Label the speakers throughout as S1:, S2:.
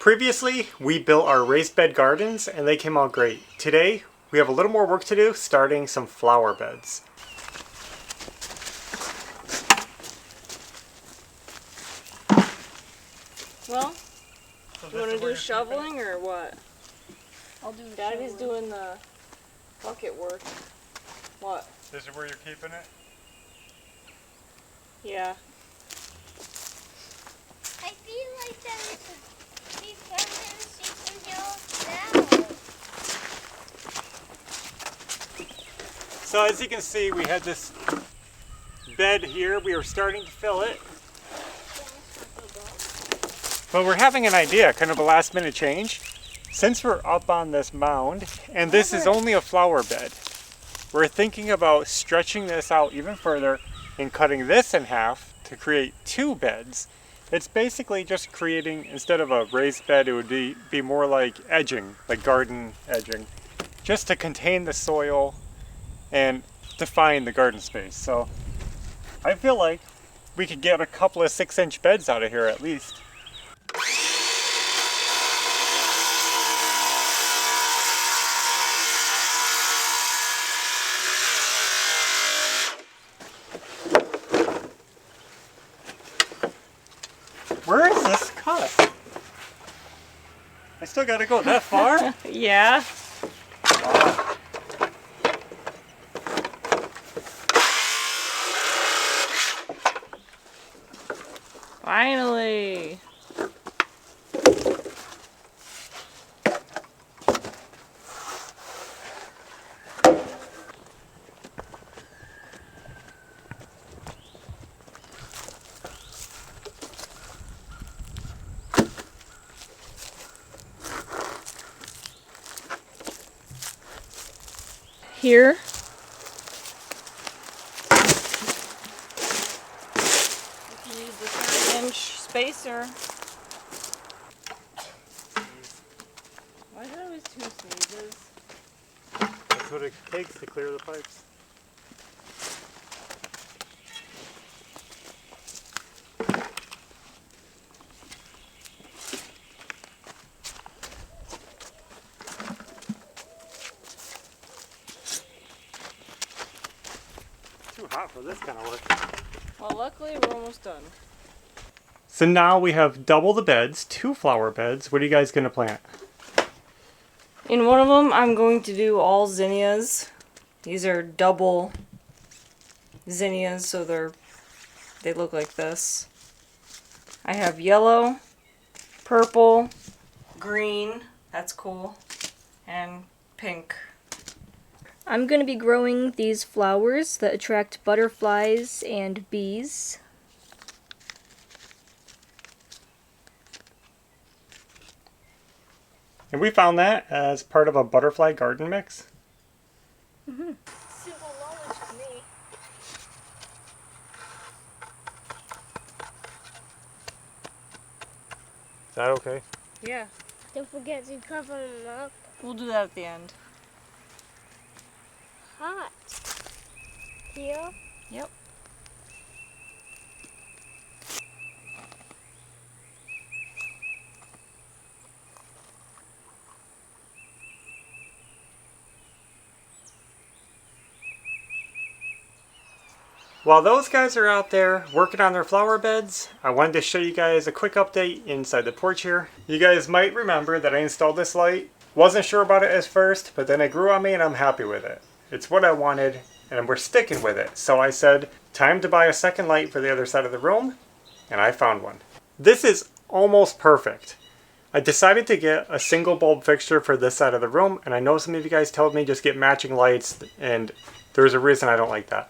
S1: Previously, we built our raised bed gardens and they came out great. Today, we have a little more work to do, starting some flower beds.
S2: Well, you want to do shoveling or what?
S3: I'll do
S2: Daddy's doing the bucket work. What?
S1: This is where you're keeping it?
S2: Yeah.
S3: I feel like there's down.
S1: So as you can see, we had this bed here. We were starting to fill it. But we're having an idea, kind of a last minute change. Since we're up on this mound, and this is only a flower bed, we're thinking about stretching this out even further and cutting this in half to create two beds. It's basically just creating, instead of a raised bed, it would be more like edging, like garden edging, just to contain the soil and define the garden space. So I feel like we could get a couple of 6-inch beds out of here at least. Where is this cut? I still gotta go that far?
S2: Yeah.
S1: Wow.
S2: Finally. Here. You can use the 30-inch spacer. Why is it always 2 sneezes?
S1: That's what it takes to clear the pipes. Too hot for this kind of work.
S2: Well, luckily we're almost done.
S1: So now we have double the beds, 2 flower beds. What are you guys going to plant?
S2: In one of them, I'm going to do all zinnias. These are double zinnias, so they look like this. I have yellow, purple, green, that's cool, and pink.
S4: I'm going to be growing these flowers that attract butterflies and bees.
S1: And we found that as part of a butterfly garden mix.
S4: Mm-hmm.
S3: Simple knowledge to me.
S1: Is that okay?
S2: Yeah,
S3: Don't forget to cover them up.
S2: we'll do that at the end.
S3: Hot. Here.
S2: Yep.
S1: While those guys are out there working on their flower beds, I wanted to show you guys a quick update inside the porch here. You guys might remember that I installed this light. Wasn't sure about it at first, but then it grew on me and I'm happy with it. It's what I wanted and we're sticking with it. So I said, time to buy a second light for the other side of the room, and I found one. This is almost perfect. I decided to get a single bulb fixture for this side of the room, and I know some of you guys told me just get matching lights, and there's a reason I don't like that.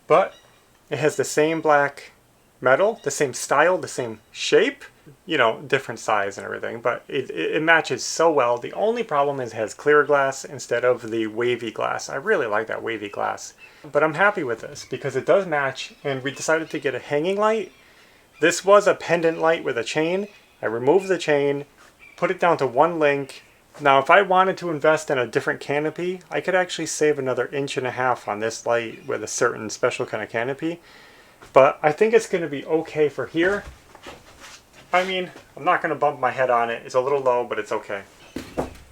S1: But it has the same black metal, the same style, the same shape, you know, different size and everything, but it matches so well. The only problem is it has clear glass instead of the wavy glass. I really like that wavy glass, but I'm happy with this because it does match, and we decided to get a hanging light. This was a pendant light with a chain. I removed the chain, put it down to 1 link. Now, if I wanted to invest in a different canopy, I could actually save another 1.5 inches on this light with a certain special kind of canopy. But I think it's going to be okay for here. I mean, I'm not going to bump my head on it. It's a little low, but it's okay.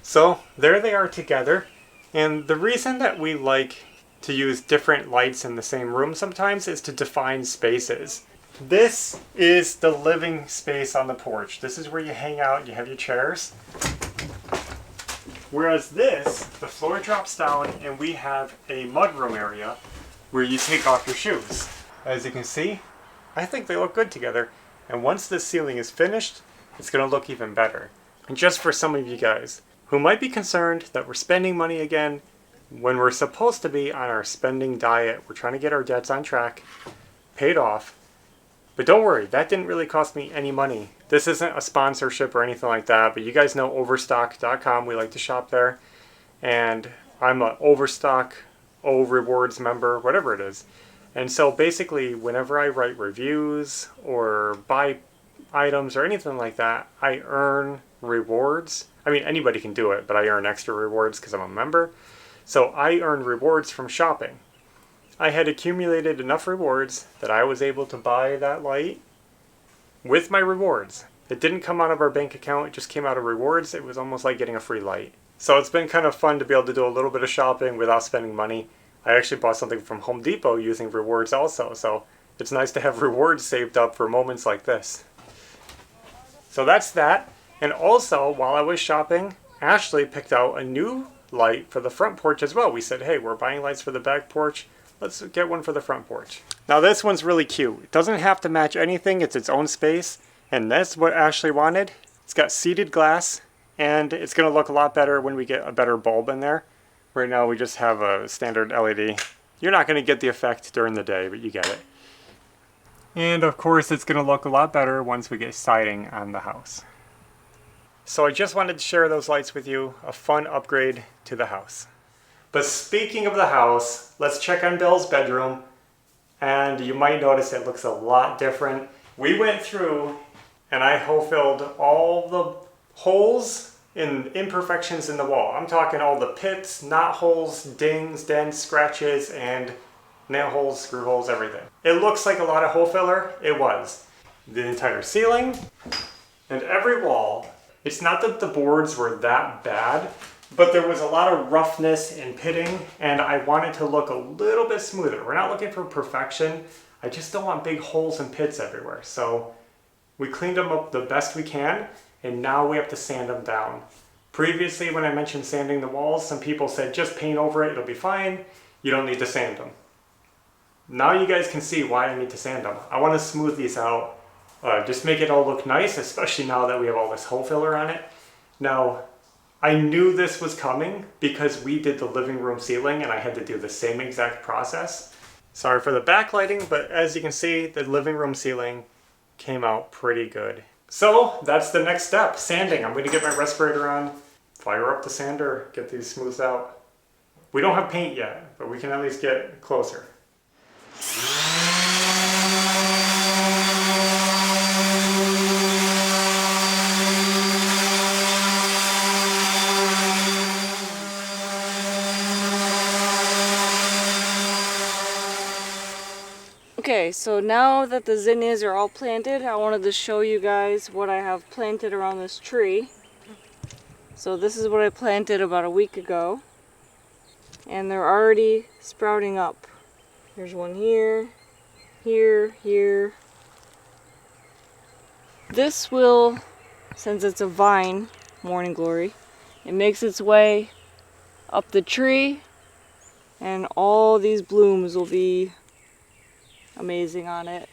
S1: So there they are together. And the reason that we like to use different lights in the same room sometimes is to define spaces. This is the living space on the porch. This is where you hang out, you have your chairs. Whereas this, the floor drops down and we have a mudroom area where you take off your shoes. As you can see, I think they look good together. And once this ceiling is finished, it's going to look even better. And just for some of you guys who might be concerned that we're spending money again when we're supposed to be on our spending diet, we're trying to get our debts on track, paid off. But don't worry, that didn't really cost me any money. This isn't a sponsorship or anything like that, but you guys know Overstock.com. We like to shop there. And I'm an Overstock Rewards member, whatever it is. And so basically, whenever I write reviews or buy items or anything like that, I earn rewards. I mean, anybody can do it, but I earn extra rewards because I'm a member. So I earn rewards from shopping. I had accumulated enough rewards that I was able to buy that light with my rewards. It didn't come out of our bank account, it just came out of rewards. It was almost like getting a free light. So it's been kind of fun to be able to do a little bit of shopping without spending money. I actually bought something from Home Depot using rewards also, so it's nice to have rewards saved up for moments like this. So that's that. And also, while I was shopping, Ashley picked out a new light for the front porch as well. We said, hey, we're buying lights for the back porch. Let's get one for the front porch. Now this one's really cute. It doesn't have to match anything. It's its own space. And that's what Ashley wanted. It's got seated glass. And it's going to look a lot better when we get a better bulb in there. Right now we just have a standard LED. You're not going to get the effect during the day, but you get it. And of course it's going to look a lot better once we get siding on the house. So I just wanted to share those lights with you. A fun upgrade to the house. But speaking of the house, let's check on Bill's bedroom. And you might notice it looks a lot different. We went through and I hole-filled all the holes and imperfections in the wall. I'm talking all the pits, knot holes, dings, dents, scratches, and nail holes, screw holes, everything. It looks like a lot of hole filler. It was. The entire ceiling and every wall. It's not that the boards were that bad, but there was a lot of roughness and pitting, and I wanted to look a little bit smoother. We're not looking for perfection. I just don't want big holes and pits everywhere. So we cleaned them up the best we can, and now we have to sand them down. Previously, when I mentioned sanding the walls, some people said just paint over it, it'll be fine. You don't need to sand them. Now you guys can see why I need to sand them. I want to smooth these out, just make it all look nice, especially now that we have all this hole filler on it. Now, I knew this was coming because we did the living room ceiling and I had to do the same exact process. Sorry for the backlighting, but as you can see, the living room ceiling came out pretty good. So that's the next step, sanding. I'm going to get my respirator on, fire up the sander, get these smoothed out. We don't have paint yet, but we can at least get closer.
S2: Okay, so now that the zinnias are all planted, I wanted to show you guys what I have planted around this tree. So this is what I planted about a week ago. And they're already sprouting up. There's one here, here, here. This will, since it's a vine, morning glory, it makes its way up the tree, and all these blooms will be amazing on it.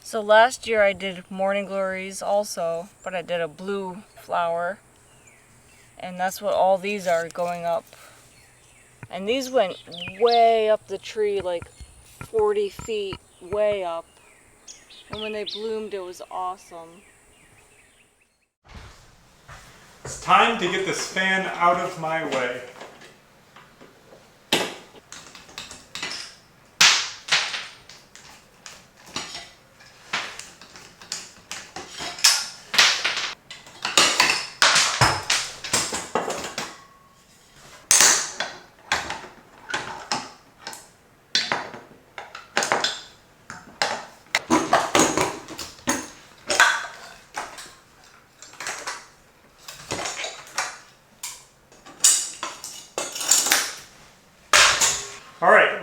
S2: So last year I did morning glories also, but I did a blue flower, and that's what all these are going up. And these went way up the tree, like 40 feet, way up. And when they bloomed, it was awesome.
S1: It's time to get this fan out of my way.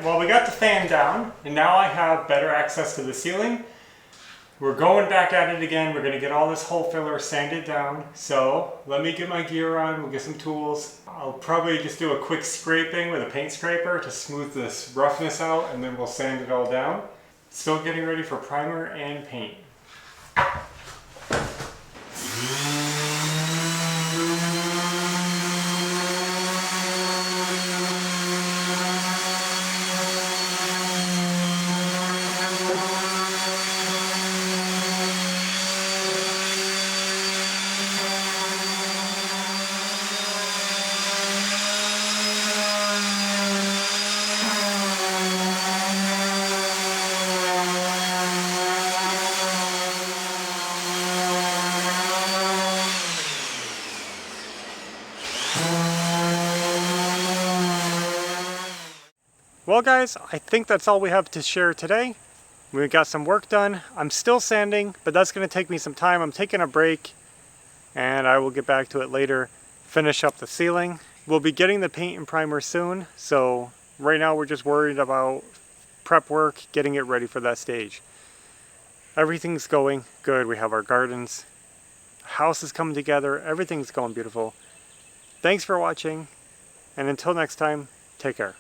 S1: well, we got the fan down, and now I have better access to the ceiling. We're going back at it again. We're going to get all this hole filler sanded down. So let me get my gear on. We'll get some tools. I'll probably just do a quick scraping with a paint scraper to smooth this roughness out, and then we'll sand it all down. Still getting ready for primer and paint. Well guys, I think that's all we have to share today. We got some work done. I'm still sanding, but that's going to take me some time. I'm taking a break and I will get back to it later. Finish up the ceiling. We'll be getting the paint and primer soon, so right now we're just worried about prep work, getting it ready for that stage. Everything's going good. We have our gardens. House is coming together. Everything's going beautiful. Thanks for watching, and until next time, take care.